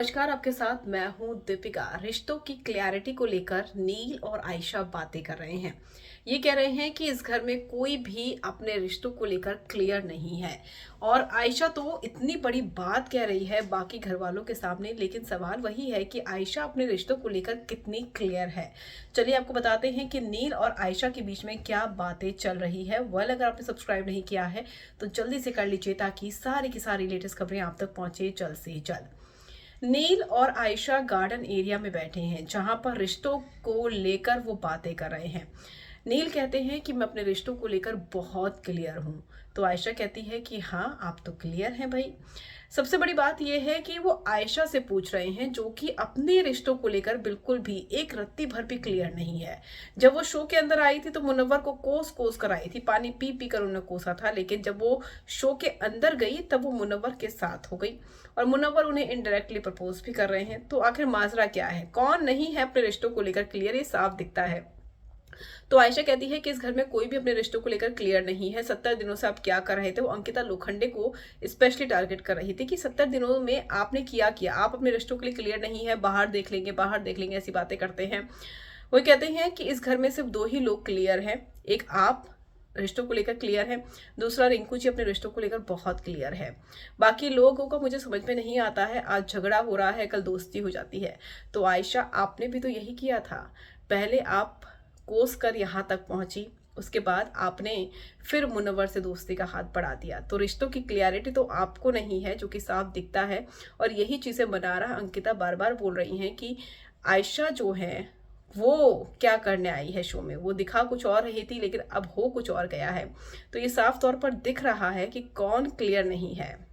नमस्कार, आपके साथ मैं हूं दीपिका। रिश्तों की क्लैरिटी को लेकर नील और आयशा बातें कर रहे हैं। ये कह रहे हैं कि इस घर में कोई भी अपने रिश्तों को लेकर क्लियर नहीं है। और आयशा तो इतनी बड़ी बात कह रही है बाकी घर वालों के सामने, लेकिन सवाल वही है कि आयशा अपने रिश्तों को लेकर कितनी क्लियर है। चलिए आपको बताते हैं कि नील और आयशा के बीच में क्या बातें चल रही है। वेल, अगर आपने सब्सक्राइब नहीं किया है तो जल्दी से कर लीजिए ताकि सारी की सारी लेटेस्ट खबरें आप तक पहुंचे जल्द से जल्द। नील और आयशा गार्डन एरिया में बैठे हैं जहां पर रिश्तों को लेकर वो बातें कर रहे हैं। नील कहते हैं कि मैं अपने रिश्तों को लेकर बहुत क्लियर हूं, तो आयशा कहती है कि हाँ, आप तो क्लियर हैं भाई। सबसे बड़ी बात यह है कि वो आयशा से पूछ रहे हैं जो कि अपने रिश्तों को लेकर बिल्कुल भी एक रत्ती भर भी क्लियर नहीं है। जब वो शो के अंदर आई थी तो मुनव्वर को कोस कोस कर आई थी, पानी पी पी कर उन्हें कोसा था, लेकिन जब वो शो के अंदर गई तब वो मुनव्वर के साथ हो गई और मुनव्वर उन्हें इनडायरेक्टली प्रपोज भी कर रहे हैं। तो आखिर माजरा क्या है? कौन नहीं है अपने रिश्तों को लेकर क्लियर? ये साफ दिखता है। तो आयशा कहती है कि इस घर में कोई भी अपने रिश्तों को लेकर क्लियर नहीं है। 70 दिनों से आप क्या कर रहे थे? वो अंकिता लोखंडे को स्पेशली टारगेट कर रही थी कि 70 दिनों में आपने किया, आप अपने रिश्तों के लिए क्लियर नहीं है, बाहर देख लेंगे, ऐसी बातें करते हैं। वो कहते हैं कि इस घर में सिर्फ दो ही लोग क्लियर हैं, एक आप रिश्तों को लेकर क्लियर है, दूसरा रिंकू जी अपने रिश्तों को लेकर बहुत क्लियर है। बाकी लोगों को मुझे समझ में नहीं आता है, आज झगड़ा हो रहा है, कल दोस्ती हो जाती है। तो आयशा, आपने भी तो यही किया था। पहले आप कोस कर यहाँ तक पहुंची, उसके बाद आपने फिर मुनव्वर से दोस्ती का हाथ बढ़ा दिया। तो रिश्तों की क्लियरिटी तो आपको नहीं है, जो कि साफ दिखता है। और यही चीजें बना रहा अंकिता बार बार बोल रही हैं कि आयशा जो है वो क्या करने आई है शो में। वो दिखा कुछ और रही थी लेकिन अब हो कुछ और गया है। तो ये साफ तौर पर दिख रहा है कि कौन क्लियर नहीं है।